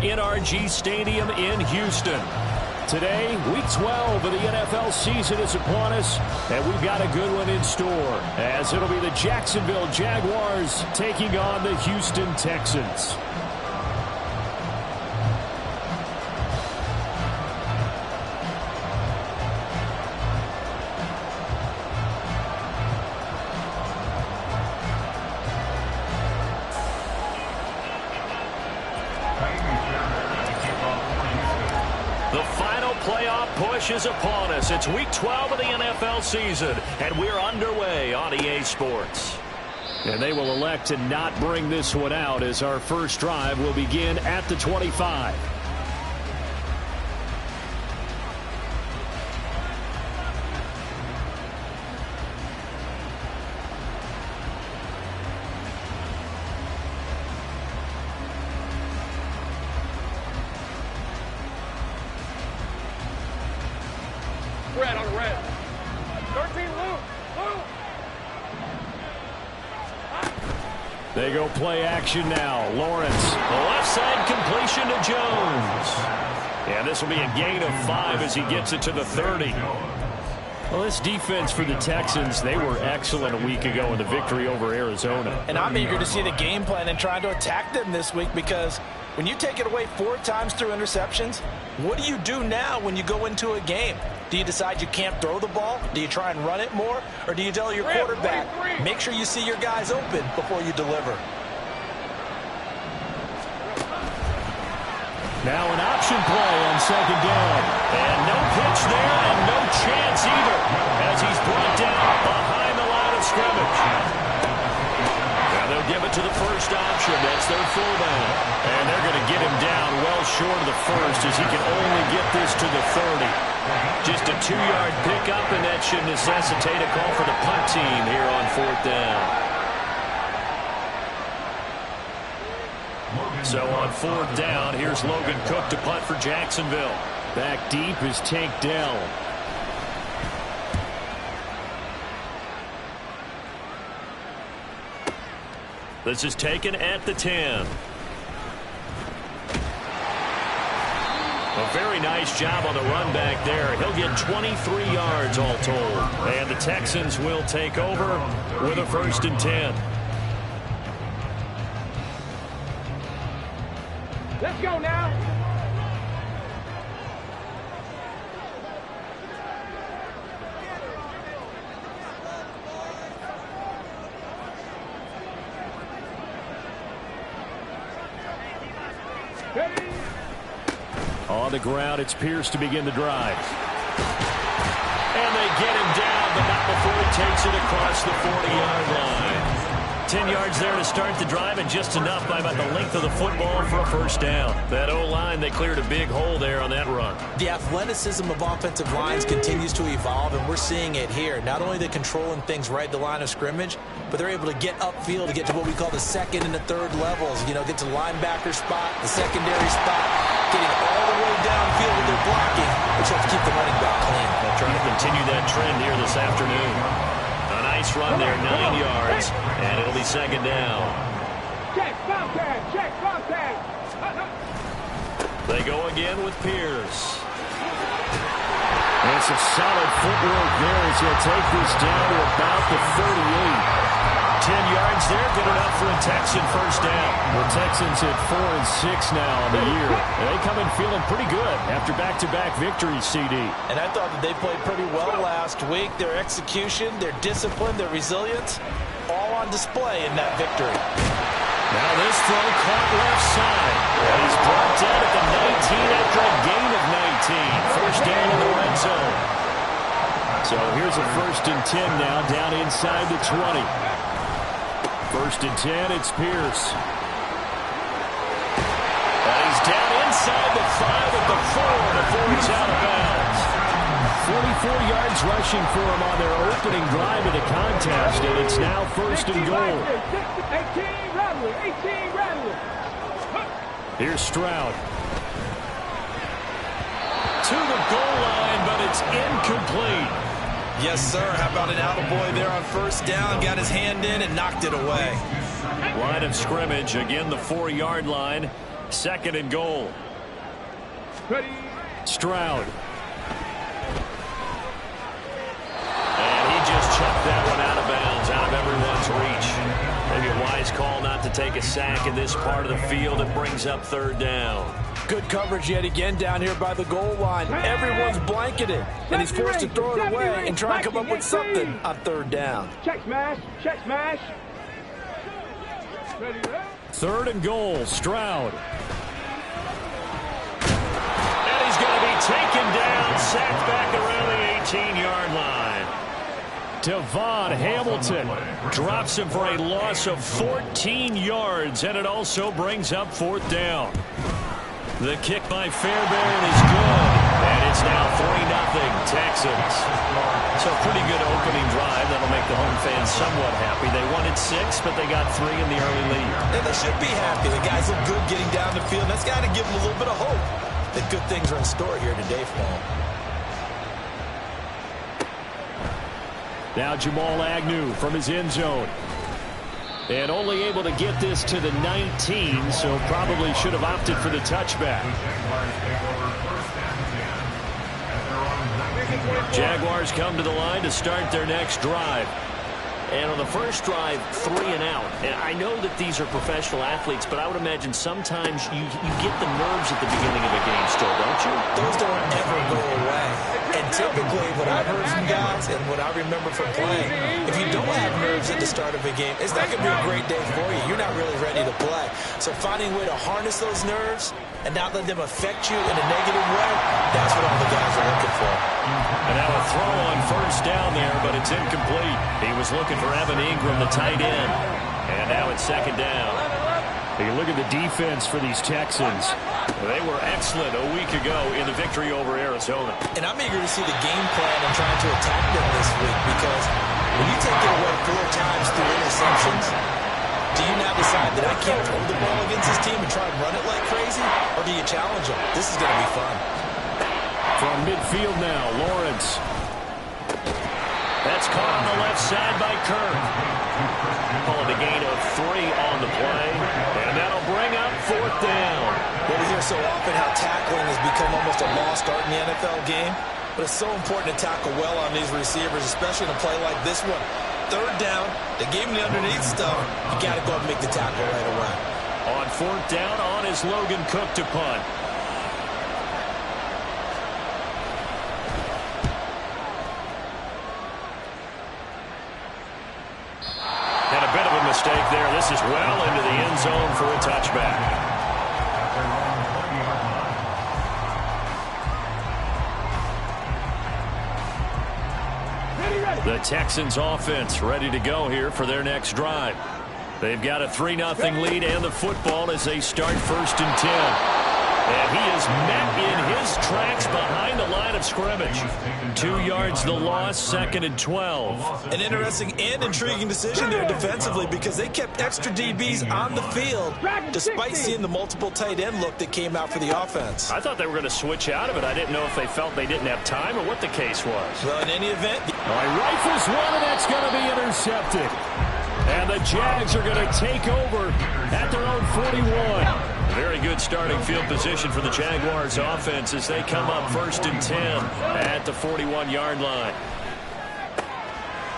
NRG Stadium in Houston. Today, Week 12 of the NFL season is upon us, and we've got a good one in store, as it'll be the Jacksonville Jaguars taking on the Houston Texans. Is upon us. It's Week 12 of the NFL season, and we're underway on EA Sports. And they will elect to not bring this one out, as our first drive will begin at the 25. Red on red. 13 loop. They go play action now. Lawrence, the left side completion to Jones. And this will be a gain of 5 as he gets it to the 30. Well, this defense for the Texans, they were excellent a week ago in the victory over Arizona. And I'm eager to see the game plan and trying to attack them this week, because when you take it away 4 times through interceptions, what do you do now when you go into a game? Do you decide you can't throw the ball? Do you try and run it more? Or do you tell your quarterback, make sure you see your guys open before you deliver? Now an option play on second down. And no pitch there and no chance either, as he's brought down behind the line of scrimmage. Now they'll give it to the first option. That's their fullback. And they're going to get him down well short of the first, as he can only get this to the 30. Just a 2-yard pickup, and that should necessitate a call for the punt team here on 4th down. So on 4th down, here's Logan Cook to punt for Jacksonville. Back deep is Tank Dell. This is taken at the 10. A very nice job on the run back there. He'll get 23 yards all told. And the Texans will take over with a 1st and 10. Let's go now. On the ground, it's Pierce to begin the drive. And they get him down, but not before he takes it across the 40-yard line. 10 yards there to start the drive, and just enough by about the length of the football for a 1st down. That O-line, they cleared a big hole there on that run. The athleticism of offensive lines continues to evolve, and we're seeing it here. Not only they're controlling things right at the line of scrimmage, but they're able to get upfield to get to what we call the 2nd and the 3rd levels. You know, get to the linebacker spot, the secondary spot, getting all the way downfield with their blocking, which helps keep the running back clean. They'll try to continue that trend here this afternoon. A nice run there, 9 yards, and it'll be 2nd down. Check, bomb tag, check, bomb tag. They go again with Pierce. And some solid footwork there as he'll take this down to about the 38. 10 yards there, good enough for a Texan 1st down. The Texans at 4-6 now on the year. They come in feeling pretty good after back-to-back victories, CD. And I thought that they played pretty well last week. Their execution, their discipline, their resilience, all on display in that victory. Now this throw caught left side. And he's brought down at the 19 after a gain of 19. 1st down in the red zone. So here's a 1st and 10 now, down inside the 20. 1st and 10, it's Pierce. And he's down inside the 5 at the 4 before he's out of bounds. 44 yards rushing for him on their opening drive of the contest, and it's now 1st and goal. 18 Rattler, 18 Rattler. Here's Stroud. To the goal line, but it's incomplete. Yes, sir. How about an attaboy there on 1st down? Got his hand in and knocked it away. Line of scrimmage, again the 4-yard line. Second and goal. Ready. Stroud. And he just chucked that one out of bounds, out of everyone's reach. Maybe a wise call not to take a sack in this part of the field. It brings up third down. Good coverage yet again down here by the goal line. Everyone's blanketed, and he's forced to throw it away and try and come up with something on third down. Check smash. Check smash. Ready. Third and goal. Stroud. And he's going to be taken down, sacked back around the 18-yard line. Devon Hamilton drops him for a loss of 14 yards, and it also brings up fourth down. The kick by Fairbairn is good, and it's now 3-0 Texans. So pretty good opening drive. That'll make the home fans somewhat happy. They wanted 6, but they got 3 in the early lead. And they should be happy. The guys look good getting down the field. That's got to give them a little bit of hope that good things are in store here today for them. Now Jamal Agnew from his end zone. And only able to get this to the 19, so probably should have opted for the touchback. Jaguars come to the line to start their next drive. And on the first drive, 3 and out. And I know that these are professional athletes, but I would imagine sometimes you get the nerves at the beginning of a game still, don't you? Those don't ever go away. And typically what I've heard from guys and what I remember from playing, if you don't have nerves at the start of a game, it's not going to be a great day for you. You're not really ready to play. So finding a way to harness those nerves and not let them affect you in a negative way, that's what all the guys are looking for. And now a throw on first down there, but it's incomplete. He was looking for Evan Ingram, the tight end. And now it's second down. You look at the defense for these Texans. They were excellent a week ago in the victory over Arizona. And I'm eager to see the game plan and trying to attack them this week, because when you take it away 4 times through interceptions, do you now decide that I can't hold the ball against this team and try and run it like crazy? Or do you challenge them? This is going to be fun. From midfield now, Lawrence. That's caught on the left side by Kirk. Calling a gain of 3 on the play. And that'll bring up fourth down. Well, we hear so often how tackling has become almost a lost art in the NFL game. But it's so important to tackle well on these receivers, especially in a play like this one. Third down, they gave him the underneath stuff. You got to go and make the tackle right away. On fourth down, on is Logan Cook to punt. And a bit of a mistake there. This is well into the end zone for a touchback. The Texans offense ready to go here for their next drive. They've got a 3-0 lead and the football as they start first and 10. And he is met in his tracks behind the line of scrimmage. 2 yards the loss, second and 12. An interesting and intriguing decision there defensively, because they kept extra DBs on the field despite seeing the multiple tight end look that came out for the offense. I thought they were going to switch out of it. I didn't know if they felt they didn't have time or what the case was. Well, in any event, Rifles one, and that's going to be intercepted. And the Jags are going to take over at their own 41. Very good starting field position for the Jaguars offense as they come up first and 10 at the 41-yard line.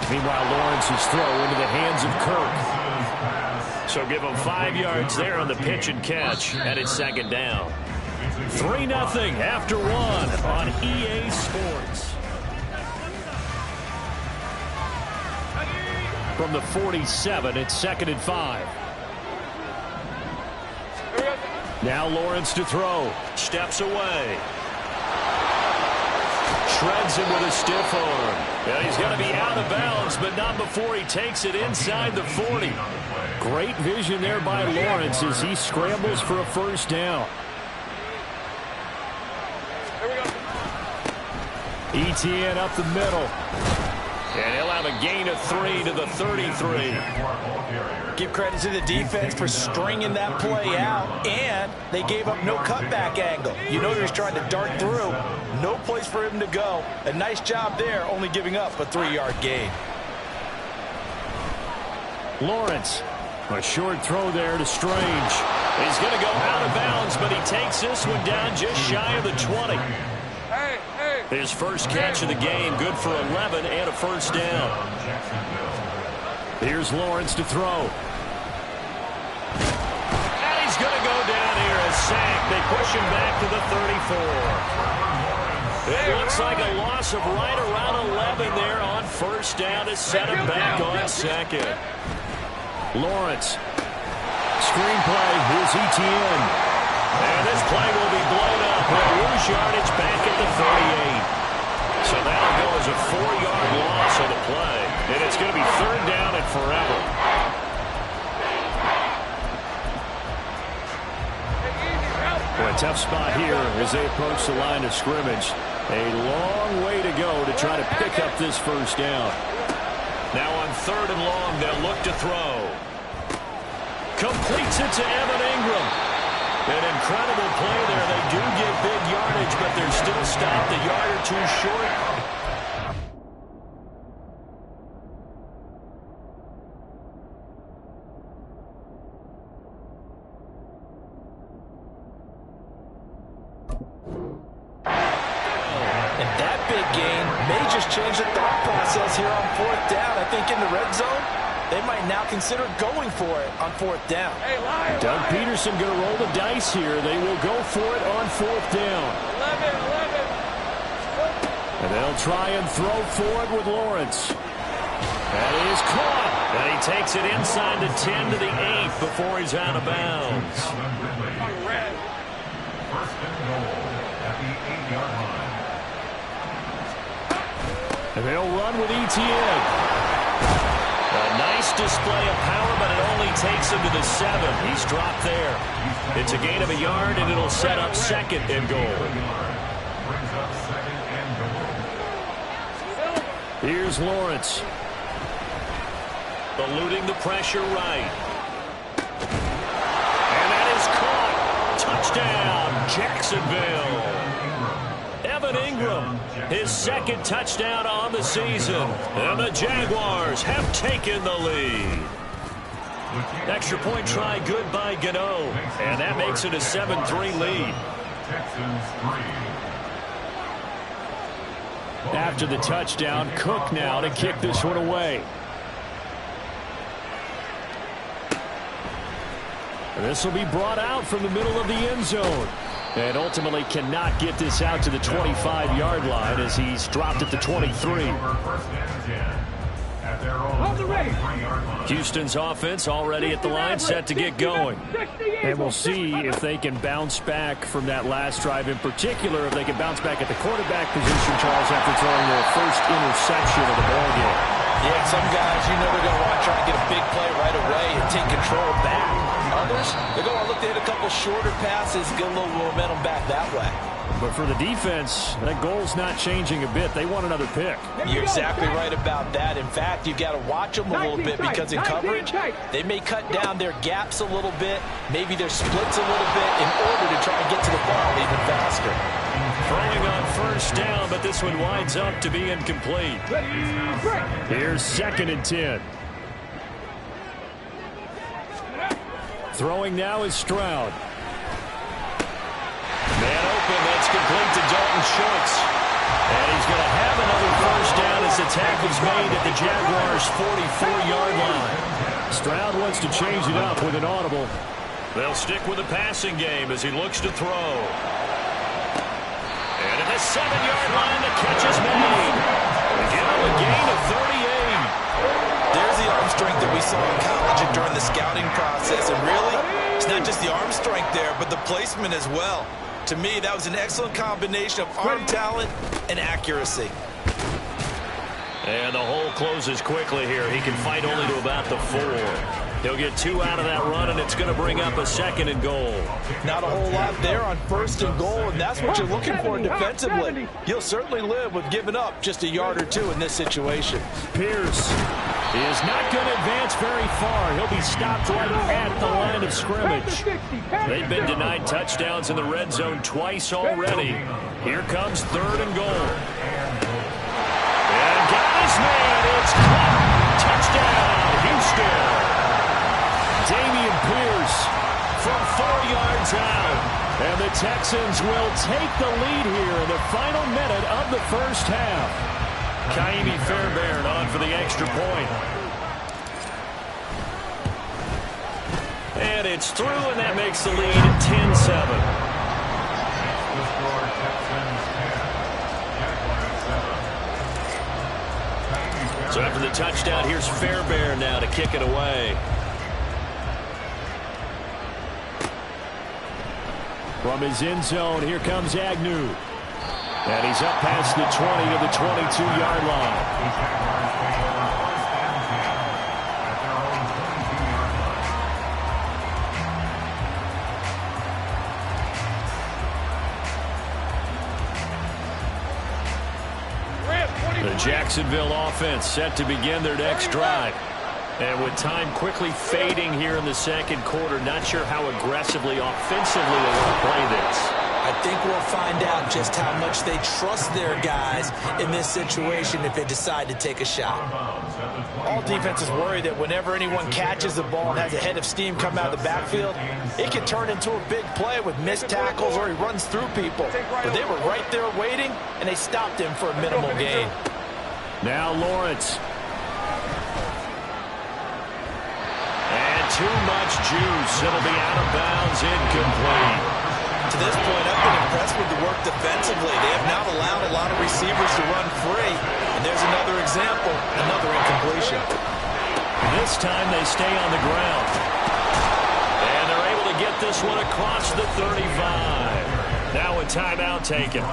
Meanwhile, Lawrence's throw into the hands of Kirk. So give him 5 yards there on the pitch and catch, and it's second down. 3-0 after 1 on EA Sports. From the 47, it's second and 5. Now Lawrence to throw. Steps away. Shreds him with a stiff arm. And he's going to be out of bounds, but not before he takes it inside the 40. Great vision there by Lawrence as he scrambles for a first down. ETN up the middle. And he'll have a gain of 3 to the 33. give credit to the defense for stringing that play out, and they gave up no cutback angle. You know he was trying to dart through. No place for him to go. A nice job there, only giving up a 3-yard gain. Lawrence, a short throw there to Strange. He's going to go out of bounds, but he takes this one down just shy of the 20. His first catch of the game, good for 11 and a first down. Here's Lawrence to throw. And he's going to go down here, a sack. They push him back to the 34. It looks like a loss of right around 11 there on first down to set him back on second. Lawrence. Screenplay, here's ETN. And this play will be blown up. He'll lose yardage back at the 38. So that'll go as a 4-yard loss of the play. And it's going to be third down and forever. Well, a tough spot here as they approach the line of scrimmage. A long way to go to try to pick up this first down. Now on third and long, they'll look to throw. Completes it to Evan Ingram. An incredible play there. They do get big yardage, but they're still stopped a yard or two short. And that big gain may just change the thought process here on fourth down. I think in the red zone, they might now consider going for it on fourth down. Doug Peterson going to roll the dice here. They will go for it on fourth down. 11. And they'll try and throw forward with Lawrence. That is caught. And he takes it inside the 10 to the 8 before he's out of bounds. First and goal at the 8-yard line. And they'll run with ETN. A nice display of power, but it only takes him to the 7. He's dropped there. It's a gain of a yard, and it'll set up second and goal. Here's Lawrence. Eluding the pressure right. And that is caught. Touchdown, Jacksonville. Evan Ingram, his second touchdown on the season. And the Jaguars have taken the lead. Extra point try good by Gano. And that makes it a 7-3 lead. After the touchdown, Cook now to kick this one away. And this will be brought out from the middle of the end zone. And ultimately cannot get this out to the 25-yard line as he's dropped at the 23. Houston's offense already at the line, set to get going. And we'll see if they can bounce back from that last drive. In particular, if they can bounce back at the quarterback position, Charles, after throwing their first interception of the ballgame. Yeah, some guys, you know they're going to want to try to get a big play right away and take control back. Others, they're going to look to hit a couple shorter passes, get a little momentum back that way. But for the defense, that goal's not changing a bit. They want another pick. You're exactly right about that. In fact, you've got to watch them a little bit because in coverage, they may cut down their gaps a little bit, maybe their splits a little bit in order to try and get to the ball even faster. Throwing on first down, but this one winds up to be incomplete. Here's 2nd and 10. Throwing now is Stroud. Man open, that's complete to Dalton Schultz. And he's going to have another first down as the tackle's made at the Jaguars' 44-yard line. Stroud wants to change it up with an audible. They'll stick with the passing game as he looks to throw. And at the 7-yard line, the catch is made. Again, a gain of 38. There's the arm strength that we saw in college and during the scouting process. And really, it's not just the arm strength there, but the placement as well. To me, that was an excellent combination of arm talent and accuracy. And the hole closes quickly here. He can fight only to about the 4. He'll get 2 out of that run, and it's going to bring up a 2nd and goal. Not a whole lot there on 1st and goal, and that's what you're looking for defensively. You'll certainly live with giving up just a yard or 2 in this situation. Pierce is not going to advance very far. He'll be stopped right at the line of scrimmage. They've been denied touchdowns in the red zone twice already. Here comes 3rd and goal. And got his man. It's caught. Touchdown, Houston. Dameon Pierce from 4 yards out. And the Texans will take the lead here in the final minute of the first half. Kaimi Fairbairn on for the extra point. And it's through, and that makes the lead 10-7. So after the touchdown, here's Fairbairn now to kick it away. From his end zone, here comes Agnew. And he's up past the 20 to the 22-yard line. The Jacksonville offense set to begin their next drive. And with time quickly fading here in the second quarter, not sure how aggressively, offensively they want to play this. I think we'll find out just how much they trust their guys in this situation if they decide to take a shot. All defenses worry that whenever anyone catches the ball and has a head of steam come out of the backfield, it can turn into a big play with missed tackles or he runs through people. But they were right there waiting, and they stopped him for a minimal gain. Now Lawrence. And too much juice. It'll be out of bounds, incomplete. To this point, I've been impressed with the work defensively. They have not allowed a lot of receivers to run free. And there's another example, another incompletion. This time they stay on the ground. And they're able to get this one across the 35. Now a timeout taken.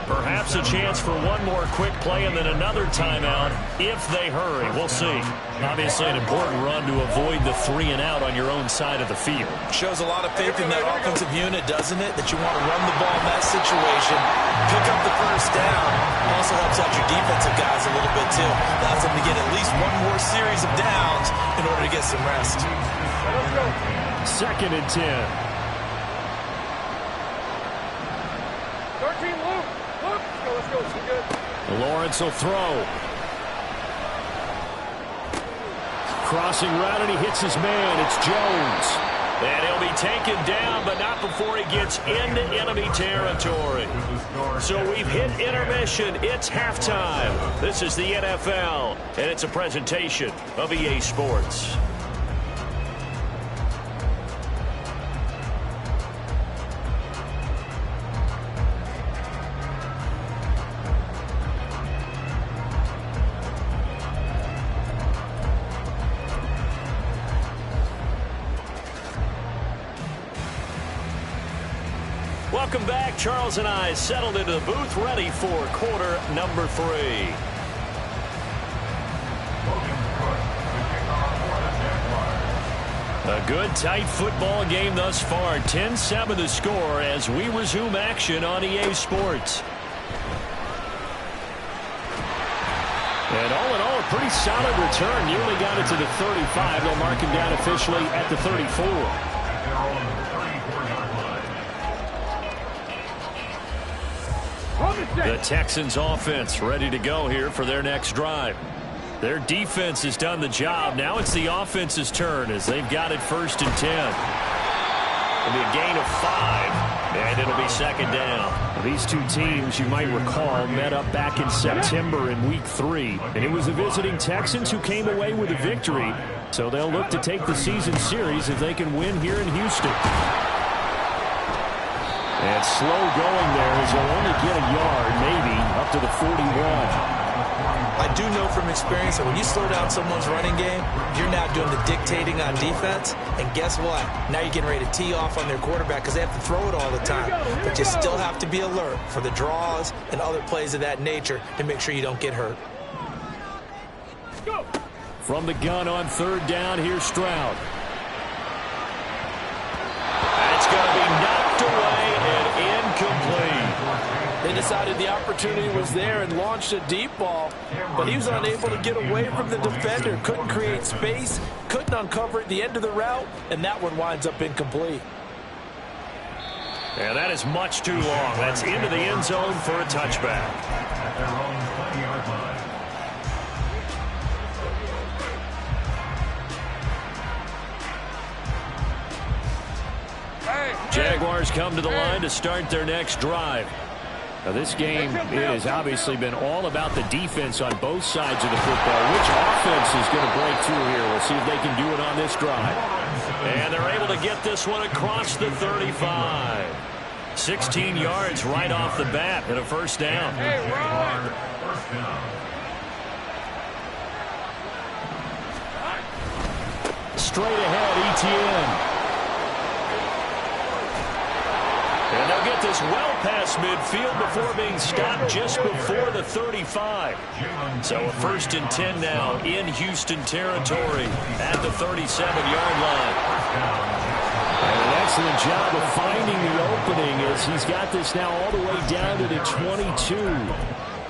Perhaps a chance for one more quick play and then another timeout if they hurry. We'll see. Obviously an important run to avoid the 3 and out on your own side of the field. Shows a lot of faith in that offensive unit, doesn't it? That you want to run the ball in that situation, pick up the first down. Also helps out your defensive guys a little bit too. Allows them to get at least one more series of downs in order to get some rest. Second and 10. 13, Luke. Let's go. It's good. Lawrence will throw. Crossing route, and he hits his man. It's Jones. And he'll be taken down, but not before he gets into enemy territory. So we've hit intermission. It's halftime. This is the NFL, and it's a presentation of EA Sports. Welcome back. Charles and I settled into the booth, ready for quarter number 3. A good, tight football game thus far. 10-7 the score as we resume action on EA Sports. And all in all, a pretty solid return. Nearly got it to the 35. They'll mark him down officially at the 34. The Texans offense ready to go here for their next drive. Their defense has done the job. Now it's the offense's turn as they've got it 1st and 10. It'll be a gain of 5, and it'll be second down. These two teams, you might recall, met up back in September in Week 3. And it was the visiting Texans who came away with a victory. So they'll look to take the season series if they can win here in Houston. And slow going there as he'll only get a yard, maybe, up to the 41. I do know from experience that when you slow down someone's running game, you're now doing the dictating on defense. And guess what? Now you're getting ready to tee off on their quarterback because they have to throw it all the time. But you still have to be alert for the draws and other plays of that nature to make sure you don't get hurt. From the gun on 3rd down, here's Stroud. That's going to be knocked away and incomplete. They decided the opportunity was there and launched a deep ball, but he was unable to get away from the defender. Couldn't create space, couldn't uncover at the end of the route, and that one winds up incomplete. And that is much too long. That's into the end zone for a touchback. At their own 20-yard line. Jaguars come to the line to start their next drive. Now, this game, it has obviously been all about the defense on both sides of the football. Which offense is going to break through here? We'll see if they can do it on this drive. And they're able to get this one across the 35. 16 yards right off the bat and a first down. Hey, Ron. Straight ahead, ETN. And they'll get this well past midfield before being stopped just before the 35. So a 1st and 10 now in Houston territory at the 37-yard line. And an excellent job of finding the opening as he's got this now all the way down to the 22.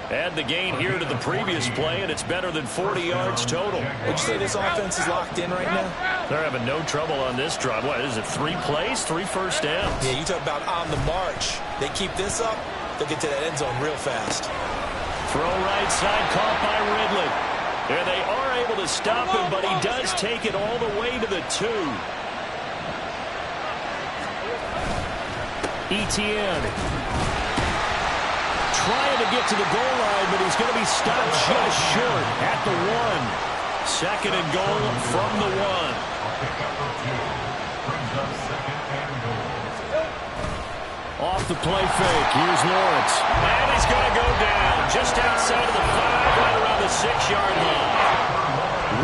Add the gain here to the previous play, and it's better than 40 yards total. Would you say this offense is locked in right now? They're having no trouble on this drive. What is it, 3 plays, 3 first downs? Yeah, you talk about on the march. They keep this up, they'll get to that end zone real fast. Throw right side, caught by Ridley. And they are able to stop him, but he does take it all the way to the 2. ETN. Trying to get to the goal line, but he's going to be stopped just short at the 1. 2nd and goal from the 1. Off the play fake. Here's Lawrence. And he's going to go down just outside of the 5, right around the 6-yard line.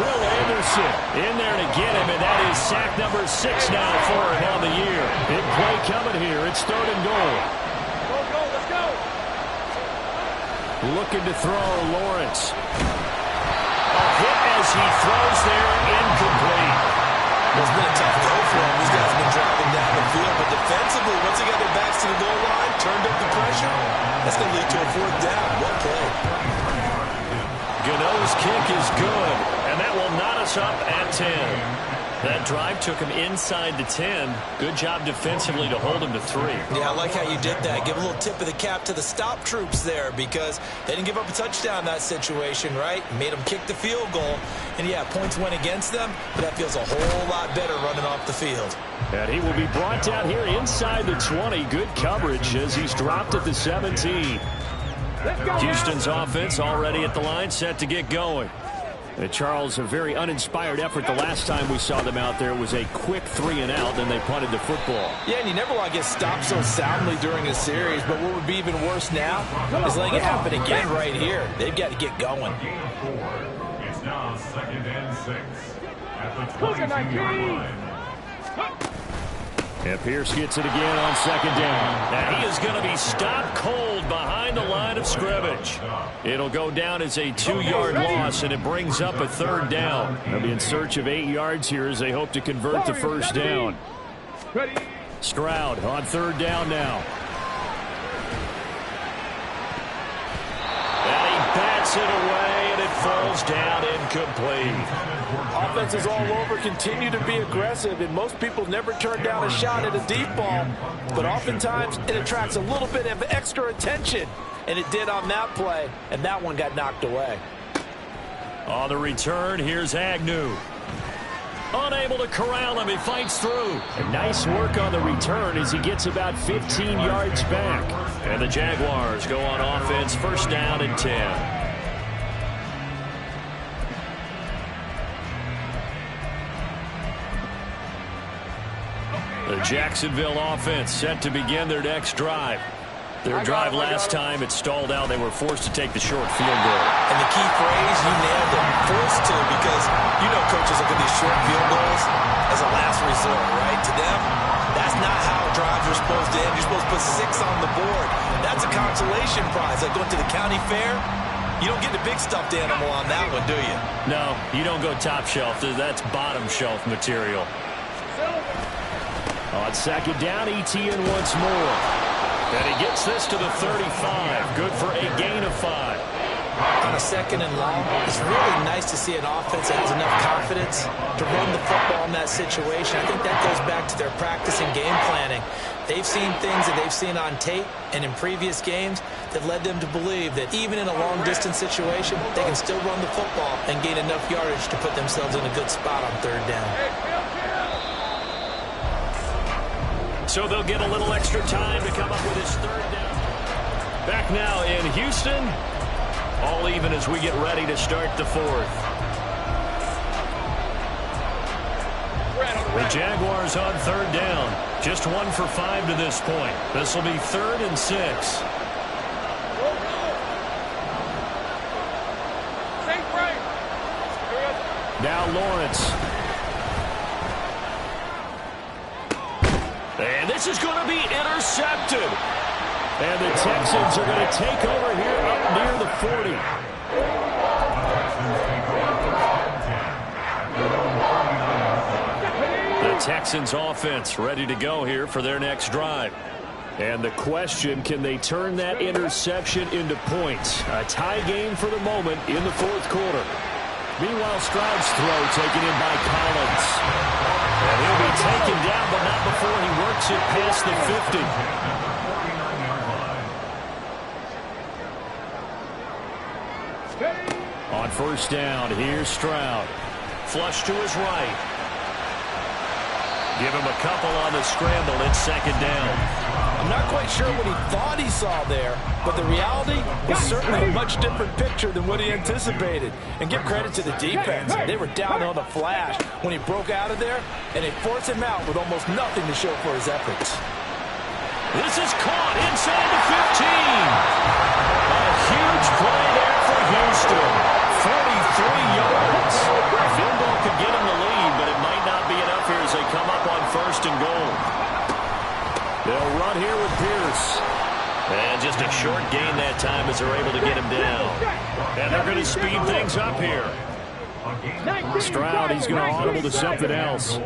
Will Anderson in there to get him, and that is sack number 6 now for him on the year. Big play coming here. It's 3rd and goal. Looking to throw, Lawrence. A hit as he throws there, incomplete. It's been a tough go for him. These guys have been driving down the field, but defensively, once they got their backs to the goal line, turned up the pressure, that's going to lead to a 4th down. Well played. Gano's kick is good, and that will knot us up at 10. That drive took him inside the 10. Good job defensively to hold him to 3. Yeah, I like how you did that. Give a little tip of the cap to the stop troops there because they didn't give up a touchdown in that situation, right? Made them kick the field goal. And, yeah, points went against them, but that feels a whole lot better running off the field. And he will be brought down here inside the 20. Good coverage as he's dropped at the 17. Houston's offense already at the line, set to get going. Charles, a very uninspired effort. The last time we saw them out there was a quick 3 and out, then they punted the football. Yeah, and you never want to get stopped so soundly during a series, but what would be even worse now is letting it happen again right here. They've got to get going. It's now 2nd and 6 at the 22-yard line. And Pierce gets it again on 2nd down. And he is going to be stopped cold behind the line of scrimmage. It'll go down as a 2-yard loss, and it brings up a 3rd down. They'll be in search of 8 yards here as they hope to convert the 1st down. Stroud on 3rd down now. And he bats it away, and it falls down incomplete. Offenses all over continue to be aggressive, and most people never turn down a shot at a deep ball. But oftentimes, it attracts a little bit of extra attention, and it did on that play, and that one got knocked away. On the return, here's Agnew. Unable to corral him, he fights through. And nice work on the return as he gets about 15 yards back. And the Jaguars go on offense, 1st down and 10. The Jacksonville offense set to begin their next drive. Their drive last time, it stalled out. They were forced to take the short field goal. And the key phrase, you nailed it, forced to, because you know coaches look at these short field goals as a last resort, right? To them, that's not how drives are supposed to end. You're supposed to put 6 on the board. That's a consolation prize. Like going to the county fair, you don't get the big stuffed animal on that one, do you? No, you don't go top shelf. That's bottom shelf material. On 2nd down, ETN once more. And he gets this to the 35. Good for a gain of 5. On a 2nd and long, it's really nice to see an offense that has enough confidence to run the football in that situation. I think that goes back to their practice and game planning. They've seen things that they've seen on tape and in previous games that led them to believe that even in a long-distance situation, they can still run the football and gain enough yardage to put themselves in a good spot on 3rd down. So they'll get a little extra time to come up with his third down. Back now in Houston. All even as we get ready to start the fourth. The Jaguars on third down. Just 1 for 5 to this point. This will be 3rd and 6. Now Lawrence. And this is going to be intercepted. And the Texans are going to take over here up near the 40. The Texans offense ready to go here for their next drive. And the question, can they turn that interception into points? A tie game for the moment in the 4th quarter. Meanwhile, Stroud's throw taken in by Collins. And he'll be taken down, but not before he works it past the 50. On first down, here's Stroud. Flush to his right. Give him a couple on the scramble. It's 2nd down. I'm not quite sure what he thought he saw there, but the reality was certainly a much different picture than what he anticipated. And give credit to the defense. They were down on the flash when he broke out of there, and they forced him out with almost nothing to show for his efforts. This is caught inside the 15. A huge play there for Houston. 43 yards. Field goal could get him the lead, but it might not be enough here as they come up on 1st and goal. They'll run here with Pierce. And just a short gain that time as they're able to get him down. And they're going to speed things up here. Stroud, he's going to audible to something else.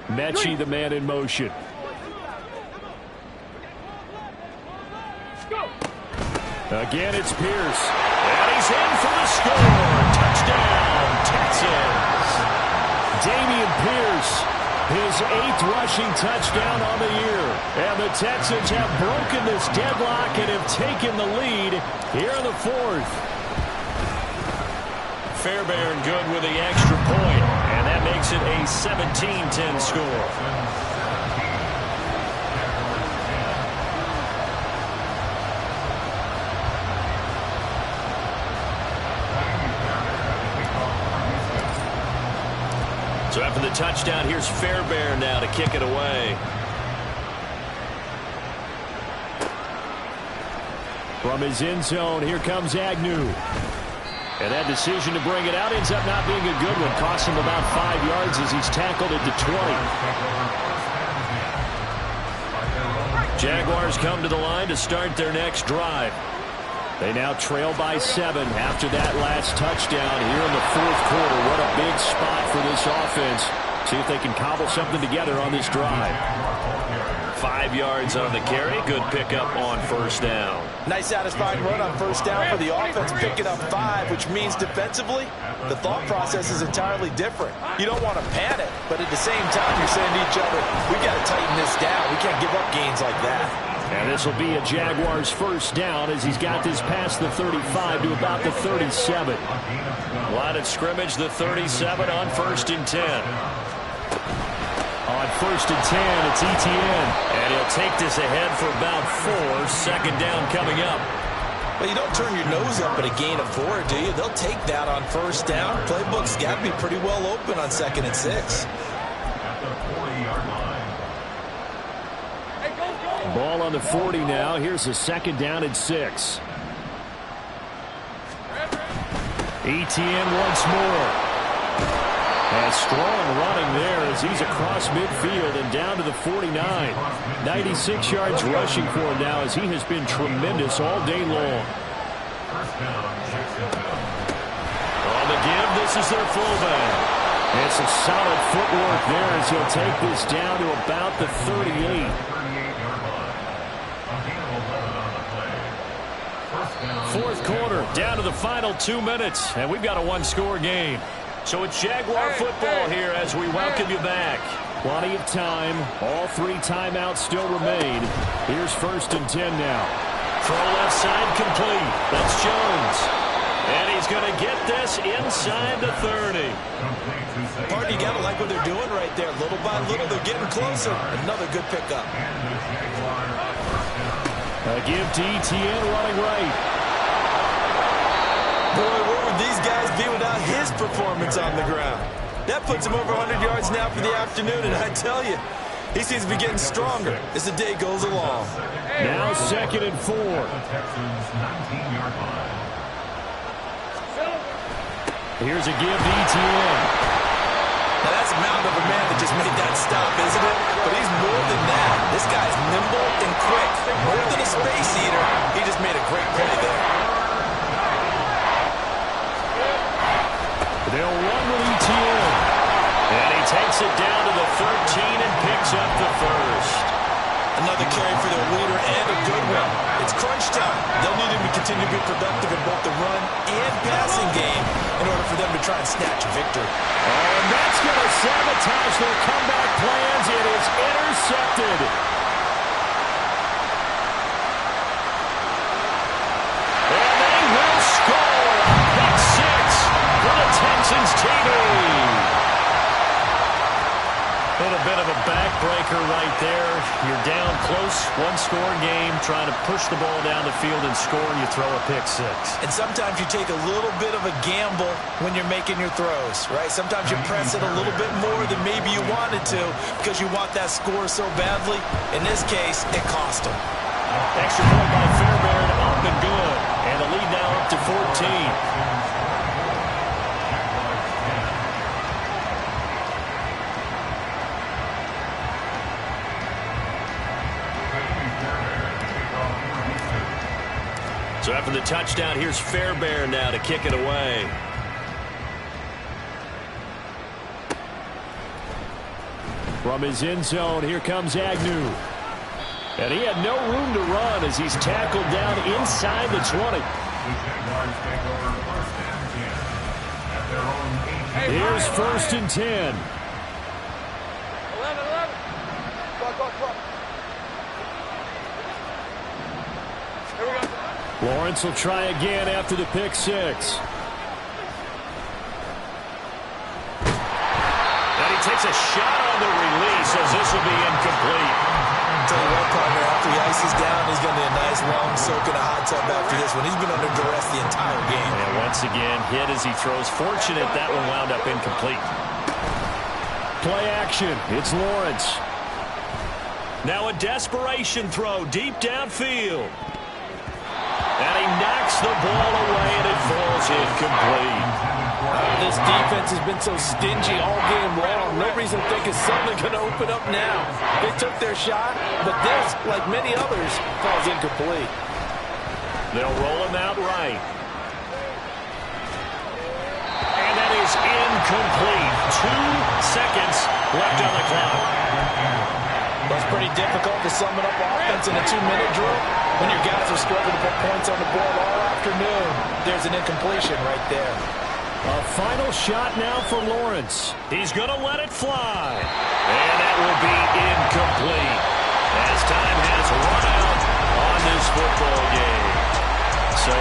Mechie, the man in motion. Again, it's Pierce. And he's in for the score. Touchdown, Texans. Damian Pierce, his 8th rushing touchdown on the year. And the Texans have broken this deadlock and have taken the lead here in the 4th. Fairbairn good with the extra point, and that makes it a 17-10 score. So after the touchdown, here's Fairbairn now to kick it away. From his end zone, here comes Agnew. And that decision to bring it out ends up not being a good one. Costs him about 5 yards as he's tackled at the 20. Jaguars come to the line to start their next drive. They now trail by 7 after that last touchdown here in the 4th quarter. What a big spot for this offense. See if they can cobble something together on this drive. 5 yards on the carry. Good pickup on 1st down. Nice satisfying run on 1st down for the offense, picking up 5, which means defensively, the thought process is entirely different. You don't want to panic, but at the same time, you're saying to each other, we got to tighten this down. We can't give up gains like that. And this will be a Jaguars 1st down as he's got this past the 35 to about the 37. Line of scrimmage, the 37 on 1st and 10. On 1st and 10, it's Etienne. And he'll take this ahead for about 4. 2nd down coming up. Well, you don't turn your nose up at a gain of 4, do you? They'll take that on 1st down. Playbook's got to be pretty well open on 2nd and 6. Ball on the 40 now. Here's a 2nd down and 6. Etienne once more. And strong running there as he's across midfield and down to the 49. 96 yards rushing for him now as he has been tremendous all day long. On the give, this is their fullback. It's a solid footwork there as he'll take this down to about the 38. 4th quarter, down to the final 2 minutes, and we've got a 1-score game. So it's Jaguar football here as we welcome you back. Plenty of time. All 3 timeouts still remain. Here's 1st and 10 now. Throw left side complete. That's Jones. And he's going to get this inside the 30. Partner, you got to like what they're doing right there. Little by little, they're getting closer. Another good pickup. A give to ETN running right. Boy, where would these guys be without his performance on the ground? That puts him over 100 yards now for the afternoon, and I tell you, he seems to be getting stronger as the day goes along. Now 2nd and 4. Here's a give to ETN. Now that's a mountain of a man that just made that stop, isn't it? But he's more than that. This guy's nimble and quick. More than a space eater. He just made a great play there. They'll run with ETN. And he takes it down to the 13 and picks up the first. Another carry for their leader and a good one. It's crunch time. They'll need him to continue to be productive in both the run and passing game in order for them to try and snatch a victory. Oh, and that's going to sabotage their comeback plans. It is intercepted. And they will score. Pick 6 for the Texans TV. A little bit of a backbreaker right there. You're down close, one-score game, trying to push the ball down the field and score, and you throw a pick 6. And sometimes you take a little bit of a gamble when you're making your throws, right? Sometimes you press it a little bit more than maybe you wanted to because you want that score so badly. In this case, it cost them. Extra point by Fairbairn, up and good. And the lead now up to 14. So after the touchdown, here's Fairbairn now to kick it away. From his end zone, here comes Agnew. And he had no room to run as he's tackled down inside the 20. Here's 1st and 10. 11. Go. Here we go. Lawrence will try again after the pick 6. And he takes a shot on the release as this will be incomplete. Tell you what, partner, after he ices down, he's going to need a nice long soak in a hot tub after this one. He's been under duress the entire game. And once again, hit as he throws. Fortunate that one wound up incomplete. Play action. It's Lawrence. Now a desperation throw deep downfield. And he knocks the ball away, and it falls incomplete. This defense has been so stingy all game long. No reason to think it's suddenly going to open up now. They took their shot, but this, like many others, falls incomplete. They'll roll him out right. And that is incomplete. 2 seconds left on the clock. That's pretty difficult to sum it up offense in a 2-minute drill when your guys are struggling to put points on the board all afternoon. There's an incompletion right there. A final shot now for Lawrence. He's going to let it fly. And that will be incomplete as time has run out on this football game. So